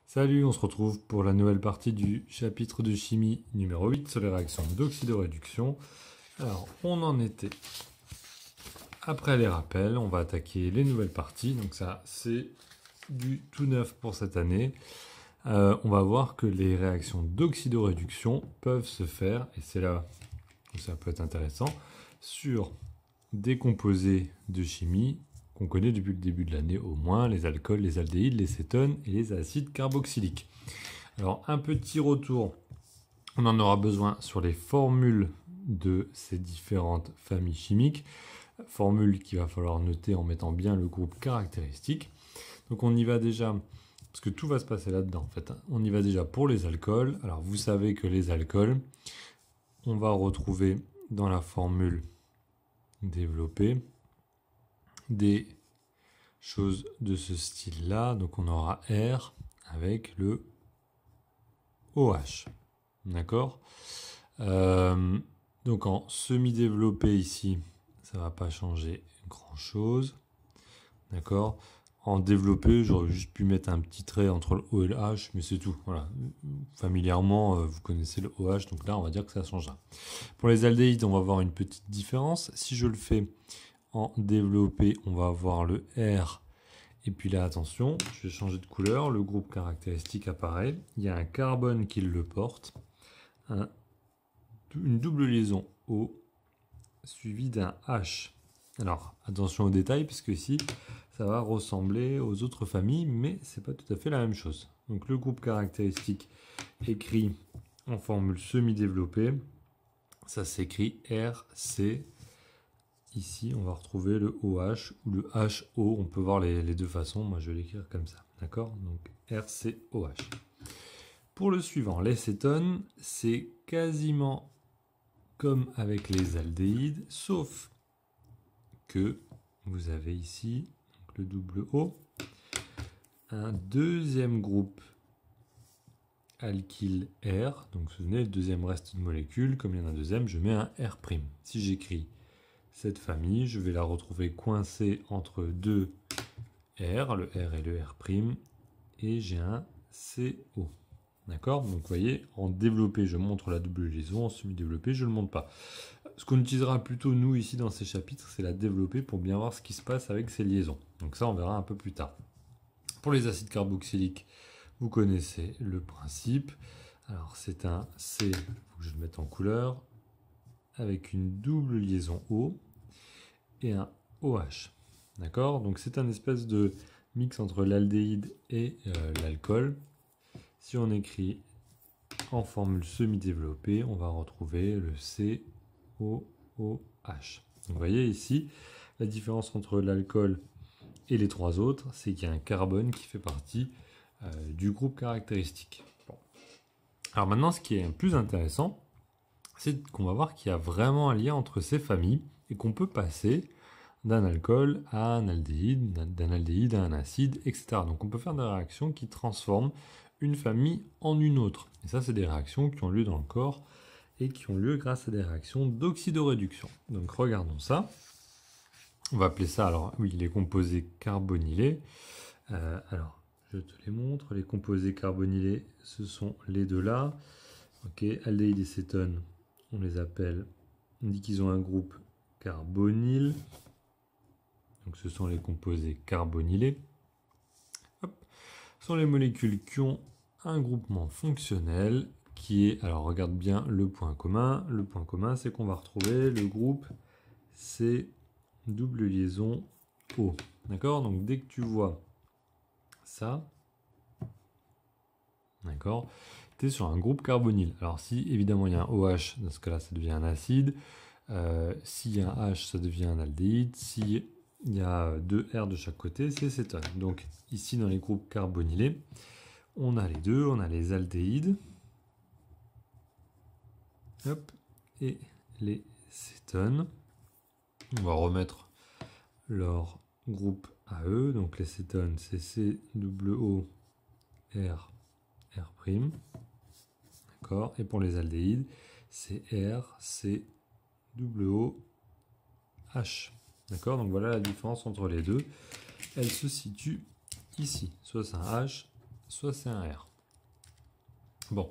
Salut, on se retrouve pour la nouvelle partie du chapitre de chimie numéro 8 sur les réactions d'oxydoréduction. Alors, on en était après les rappels, on va attaquer les nouvelles parties. Donc ça, c'est du tout neuf pour cette année. On va voir que les réactions d'oxydoréduction peuvent se faire, et c'est là où ça peut être intéressant, sur des composés de chimie qu'on connaît depuis le début de l'année au moins, les alcools, les aldéhydes, les cétones et les acides carboxyliques. Alors un petit retour, on en aura besoin sur les formules de ces différentes familles chimiques, formules qu'il va falloir noter en mettant bien le groupe caractéristique. Donc on y va déjà, parce que tout va se passer là-dedans en fait. On y va déjà pour les alcools. Alors vous savez que les alcools, on va retrouver dans la formule développée des choses de ce style-là. Donc on aura R avec le OH. D'accord. Donc en semi-développé ici, ça ne va pas changer grand-chose. D'accord. En développé, j'aurais juste pu mettre un petit trait entre le O et le H, mais c'est tout. Voilà. Familièrement, vous connaissez le OH, donc là, on va dire que ça change. Pour les aldéhydes, on va avoir une petite différence. Si je le fais en développé, on va avoir le R. Et puis là, attention, je vais changer de couleur. Le groupe caractéristique apparaît. Il y a un carbone qui le porte. Une double liaison O suivie d'un H. Alors, attention aux détails, puisque ici, ça va ressembler aux autres familles, mais c'est pas tout à fait la même chose. Donc, le groupe caractéristique écrit en formule semi-développée, ça s'écrit RC. Ici, on va retrouver le OH ou le HO. On peut voir les deux façons. Moi, je vais l'écrire comme ça. D'accord? Donc, RCOH. Pour le suivant, les cétones, c'est quasiment comme avec les aldéhydes, sauf que vous avez ici donc le double O, un deuxième groupe alkyle R. Donc, ce n'est le deuxième reste de molécule. Comme il y en a un deuxième, je mets un R'. Si j'écris cette famille, je vais la retrouver coincée entre deux R, le R et le R', et j'ai un CO. D'accord? Donc vous voyez, en développé, je montre la double liaison, en semi-développé, je ne le montre pas. Ce qu'on utilisera plutôt, nous, ici, dans ces chapitres, c'est la développer pour bien voir ce qui se passe avec ces liaisons. Donc ça, on verra un peu plus tard. Pour les acides carboxyliques, vous connaissez le principe. Alors c'est un C, il faut que je le mette en couleur, avec une double liaison O et un OH. D'accord? Donc c'est un espèce de mix entre l'aldéhyde et l'alcool. Si on écrit en formule semi-développée, on va retrouver le COOH. Donc vous voyez ici, la différence entre l'alcool et les trois autres, c'est qu'il y a un carbone qui fait partie du groupe caractéristique. Bon. Alors maintenant, ce qui est plus intéressant, c'est qu'on va voir qu'il y a vraiment un lien entre ces familles et qu'on peut passer d'un alcool à un aldéhyde, d'un aldéhyde à un acide, etc. Donc on peut faire des réactions qui transforment une famille en une autre. Et ça, c'est des réactions qui ont lieu dans le corps et qui ont lieu grâce à des réactions d'oxydoréduction. Donc regardons ça. On va appeler ça, alors oui, les composés carbonylés. Alors, je te les montre. Les composés carbonylés, ce sont les deux là. Ok, aldéhyde et cétone, on les appelle, on dit qu'ils ont un groupe carbonyle. Donc ce sont les composés carbonylés. Hop. Ce sont les molécules qui ont un groupement fonctionnel qui est, alors regarde bien le point commun. Le point commun, c'est qu'on va retrouver le groupe C double liaison O. D'accord? Donc dès que tu vois ça, d'accord, tu es sur un groupe carbonyle. Alors si évidemment il y a un OH, dans ce cas-là, ça devient un acide. S'il y a un H, ça devient un aldéhyde. Si il y a deux R de chaque côté, c'est cétone. Donc ici dans les groupes carbonylés, on a les deux, on a les aldéhydes, hop, et les cétones. On va remettre leur groupe à eux. Donc les cétones, c'est COO R, R'. D'accord. Et pour les aldéhydes, c'est R, C, O, H. D'accord. Donc voilà la différence entre les deux. Elle se situe ici. Soit c'est un H, soit c'est un R. Bon,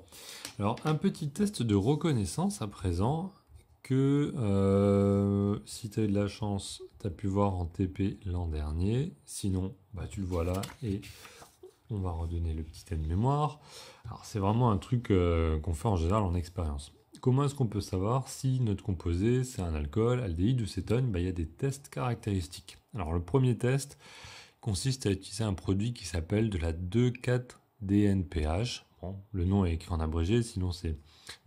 alors un petit test de reconnaissance à présent que si tu as eu de la chance, tu as pu voir en TP l'an dernier. Sinon, bah, tu le vois là et on va redonner le petit aide-mémoire. Alors c'est vraiment un truc qu'on fait en général en expérience. Comment est-ce qu'on peut savoir si notre composé c'est un alcool, aldéhyde ou cétone? Bah, il y a des tests caractéristiques. Alors le premier test consiste à utiliser un produit qui s'appelle de la 2,4-DNPH. Bon, le nom est écrit en abrégé, sinon c'est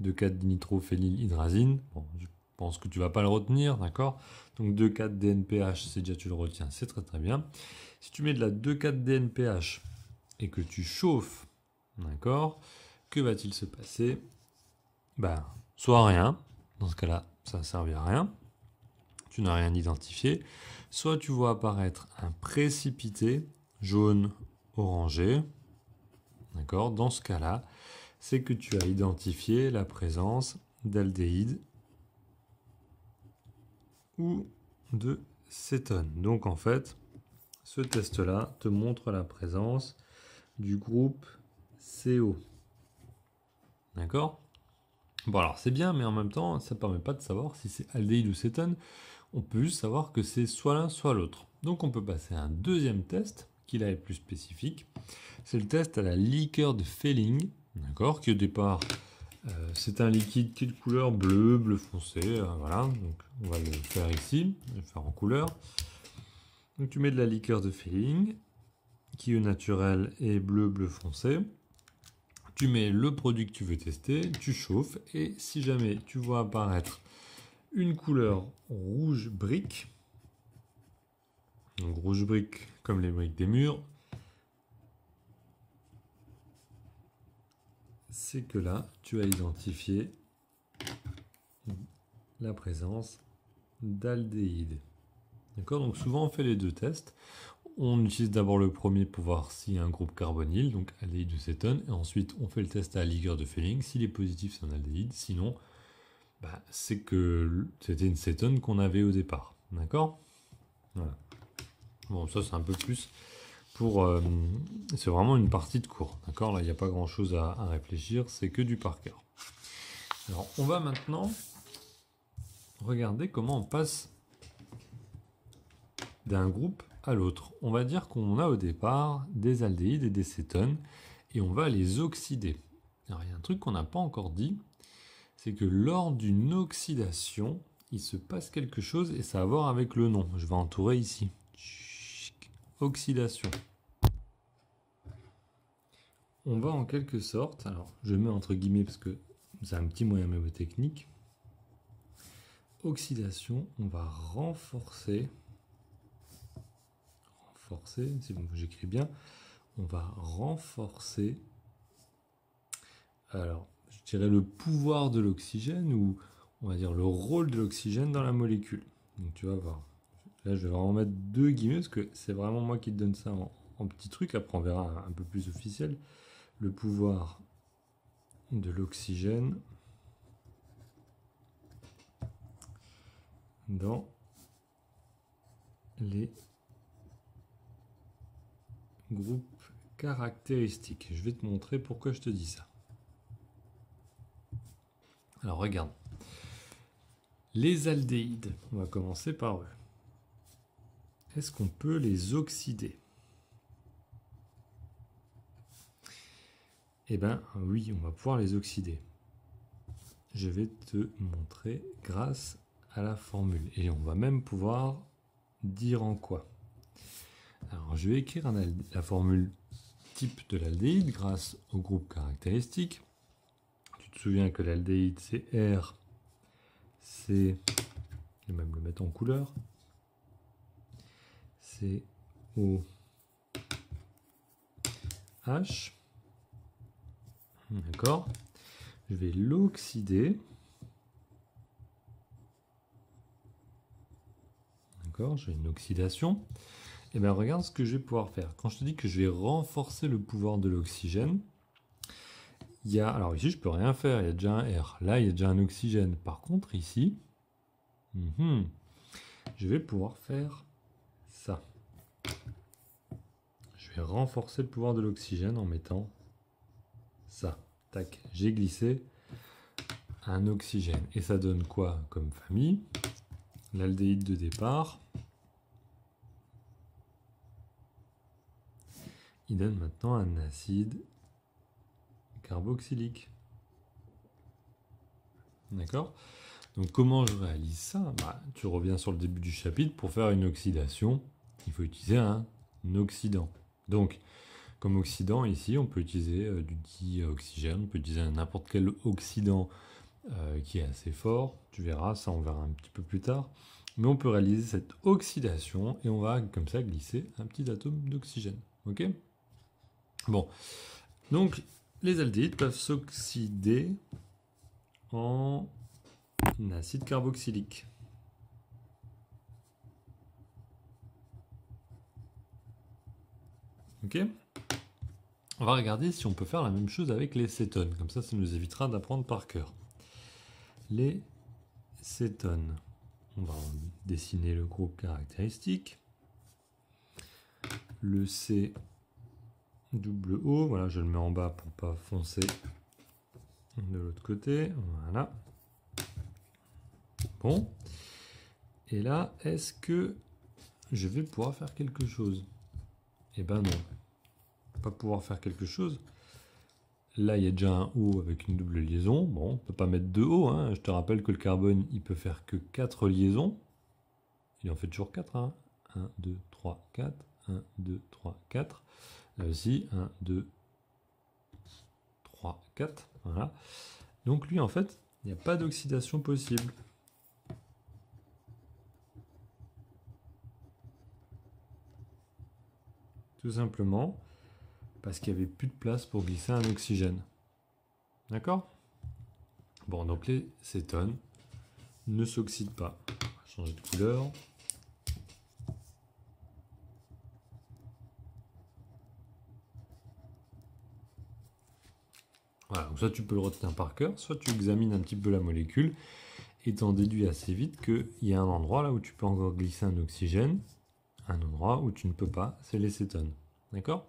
2,4-dinitrophénylhydrazine. Bon, je pense que tu vas pas le retenir, d'accord? Donc 2,4-DNPH, c'est déjà tu le retiens, c'est très très bien. Si tu mets de la 2,4-DNPH et que tu chauffes, d'accord, que va-t-il se passer? Ben, soit rien, dans ce cas-là, ça ne servait à rien, tu n'as rien identifié, soit tu vois apparaître un précipité jaune orangé, d'accord, dans ce cas-là, c'est que tu as identifié la présence d'aldéhyde ou de cétone. Donc en fait, ce test-là te montre la présence du groupe CO. D'accord? Bon alors c'est bien, mais en même temps, ça ne permet pas de savoir si c'est aldéhyde ou cétone. On peut juste savoir que c'est soit l'un, soit l'autre. Donc on peut passer à un deuxième test, qui là est plus spécifique. C'est le test à la liqueur de Fehling, d'accord, qui au départ, c'est un liquide qui est de couleur bleu, bleu foncé, voilà. Donc on va le faire ici, je vais le faire en couleur. Donc tu mets de la liqueur de Fehling, qui au naturel est bleu, bleu foncé. Tu mets le produit que tu veux tester, tu chauffes, et si jamais tu vois apparaître une couleur rouge brique, donc rouge brique comme les briques des murs, c'est que là, tu as identifié la présence d'aldéhyde. D'accord? Donc souvent on fait les deux tests. On utilise d'abord le premier pour voir s'il y a un groupe carbonyle, donc aldéhyde ou cétone, et ensuite on fait le test à la liqueur de Fehling. S'il est positif, c'est un aldéhyde, sinon, bah, c'est que c'était une cétone qu'on avait au départ. D'accord? Voilà. Bon, ça c'est un peu plus pour... c'est vraiment une partie de cours. D'accord? Là, il n'y a pas grand-chose à réfléchir, c'est que du par cœur. Alors, on va maintenant regarder comment on passe d'un groupe à l'autre. On va dire qu'on a au départ des aldéhydes et des cétones, et on va les oxyder. Alors, il y a un truc qu'on n'a pas encore dit, c'est que lors d'une oxydation, il se passe quelque chose, et ça a à voir avec le nom. Je vais entourer ici. Oxydation. On va en quelque sorte, alors je mets entre guillemets parce que c'est un petit moyen mémotechnique. Oxydation, on va renforcer, c'est bon, j'écris bien, on va renforcer, alors je dirais le pouvoir de l'oxygène, ou on va dire le rôle de l'oxygène dans la molécule. Donc tu vas voir, là je vais vraiment mettre deux guillemets parce que c'est vraiment moi qui te donne ça en petit truc, après on verra un peu plus officiel. Le pouvoir de l'oxygène dans les groupes caractéristiques. Je vais te montrer pourquoi je te dis ça. Alors regarde. Les aldéhydes, on va commencer par eux. Est-ce qu'on peut les oxyder? Eh bien oui, on va pouvoir les oxyder. Je vais te montrer grâce à la formule. Et on va même pouvoir dire en quoi. Alors je vais écrire la formule type de l'aldéhyde grâce au groupe caractéristique. Tu te souviens que l'aldéhyde c'est R, C, je vais même le mettre en couleur, C, O, H. D'accord? Je vais l'oxyder. D'accord? J'ai une oxydation. Et bien regarde ce que je vais pouvoir faire. Quand je te dis que je vais renforcer le pouvoir de l'oxygène, il y a... Alors ici, je peux rien faire, il y a déjà un R. Là, il y a déjà un oxygène. Par contre, ici, je vais pouvoir faire ça. Je vais renforcer le pouvoir de l'oxygène en mettant ça. Tac, j'ai glissé un oxygène. Et ça donne quoi comme famille? L'aldéhyde de départ. Il donne maintenant un acide carboxylique. D'accord? Donc comment je réalise ça? Tu reviens sur le début du chapitre. Pour faire une oxydation, il faut utiliser un oxydant. Donc, comme oxydant, ici, on peut utiliser du dioxygène, on peut utiliser n'importe quel oxydant qui est assez fort. Tu verras, ça on verra un petit peu plus tard. Mais on peut réaliser cette oxydation et on va comme ça glisser un petit atome d'oxygène. Ok? Bon, donc les aldéhydes peuvent s'oxyder en acide carboxylique. Ok? On va regarder si on peut faire la même chose avec les cétones. Comme ça nous évitera d'apprendre par cœur. Les cétones. On va dessiner le groupe caractéristique. Le C double O, voilà, je le mets en bas pour pas foncer de l'autre côté. Voilà. Bon. Et là, est-ce que je vais pouvoir faire quelque chose? Eh ben non. Pas pouvoir faire quelque chose. Là, il y a déjà un O avec une double liaison. Bon, on ne peut pas mettre deux O. Hein. Je te rappelle que le carbone, il peut faire que 4 liaisons. Il en fait toujours 4. Hein. 1, 2, 3, 4. 1, 2, 3, 4. Là aussi, 1, 2, 3, 4. Voilà. Donc lui, en fait, il n'y a pas d'oxydation possible. Tout simplement parce qu'il n'y avait plus de place pour glisser un oxygène. D'accord? Bon, donc les cétones ne s'oxydent pas. On va changer de couleur. Voilà, donc soit tu peux le retenir par cœur, soit tu examines un petit peu la molécule et t'en déduis assez vite qu'il y a un endroit là où tu peux encore glisser un oxygène, un endroit où tu ne peux pas, c'est les cétones. D'accord?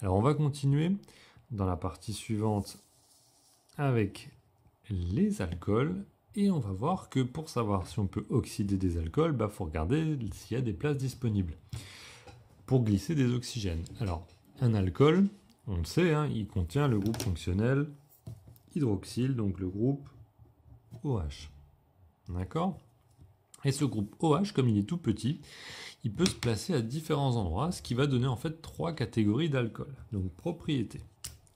Alors on va continuer dans la partie suivante avec les alcools et on va voir que pour savoir si on peut oxyder des alcools, il faut regarder s'il y a des places disponibles pour glisser des oxygènes. Alors un alcool, on le sait, hein, il contient le groupe fonctionnel hydroxyle, donc le groupe OH. D'accord? Et ce groupe OH, comme il est tout petit, il peut se placer à différents endroits, ce qui va donner en fait 3 catégories d'alcool. Donc propriétés.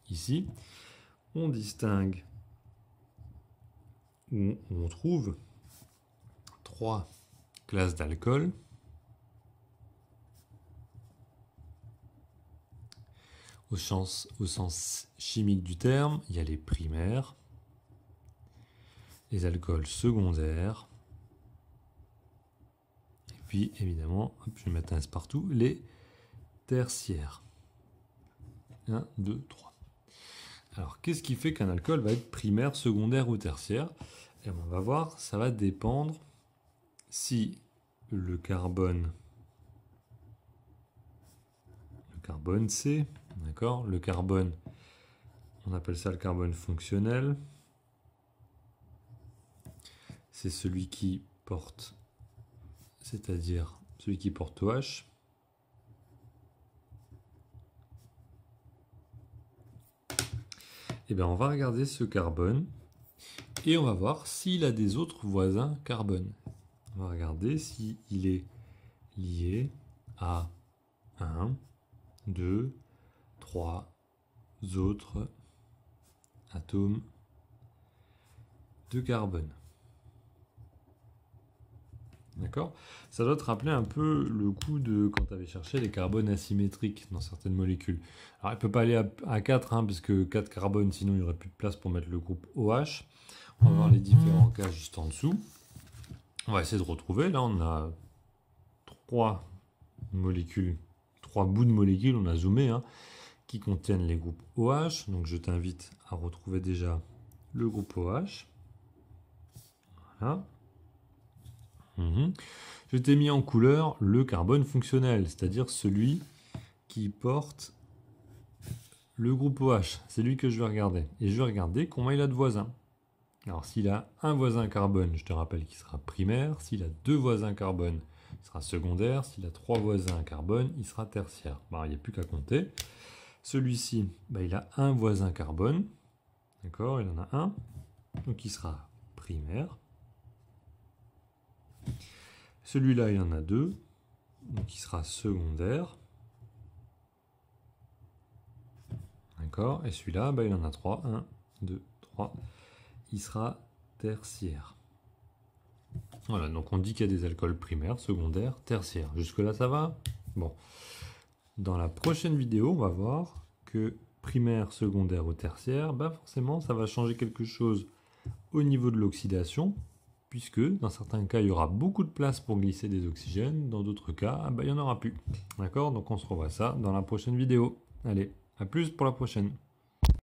Ici, on distingue, ou on trouve 3 classes d'alcool. Au sens chimique du terme, il y a les primaires, les alcools secondaires, et puis évidemment, je vais mettre un S partout, les tertiaires. 1, 2, 3. Alors, qu'est-ce qui fait qu'un alcool va être primaire, secondaire ou tertiaire? Et on va voir, ça va dépendre si le carbone C, d'accord, le carbone, on appelle ça le carbone fonctionnel, c'est celui qui porte, c'est-à-dire celui qui porte OH. Et bien on va regarder ce carbone et on va voir s'il a des autres voisins carbone. On va regarder s'il est lié à 1, 2, 3 autres atomes de carbone. D'accord? Ça doit te rappeler un peu le coup de quand tu avais cherché les carbones asymétriques dans certaines molécules. Alors, il ne peut pas aller à 4, hein, parce que 4 carbones, sinon il n'y aurait plus de place pour mettre le groupe OH. On va voir les différents cas juste en dessous. On va essayer de retrouver. Là, on a 3 molécules, 3 bouts de molécules, on a zoomé, hein, qui contiennent les groupes OH. Donc, je t'invite à retrouver déjà le groupe OH. Voilà. Je t'ai mis en couleur le carbone fonctionnel, c'est-à-dire celui qui porte le groupe OH. C'est lui que je vais regarder. Et je vais regarder combien il a de voisins. Alors s'il a un voisin carbone, je te rappelle qu'il sera primaire. S'il a 2 voisins carbone, il sera secondaire. S'il a 3 voisins carbone, il sera tertiaire. Bon, il n'y a plus qu'à compter. Celui-ci, il a un voisin carbone. D'accord, il en a un. Donc il sera primaire. Celui-là, il en a 2. Donc il sera secondaire. D'accord, et celui-là, il en a 3. 1, 2, 3. Il sera tertiaire. Voilà, donc on dit qu'il y a des alcools primaires, secondaires, tertiaires. Jusque-là, ça va? Bon. Dans la prochaine vidéo, on va voir que primaire, secondaire ou tertiaire, forcément, ça va changer quelque chose au niveau de l'oxydation, puisque dans certains cas, il y aura beaucoup de place pour glisser des oxygènes, dans d'autres cas, il n'y en aura plus. D'accord? Donc on se revoit ça dans la prochaine vidéo. Allez, à plus pour la prochaine.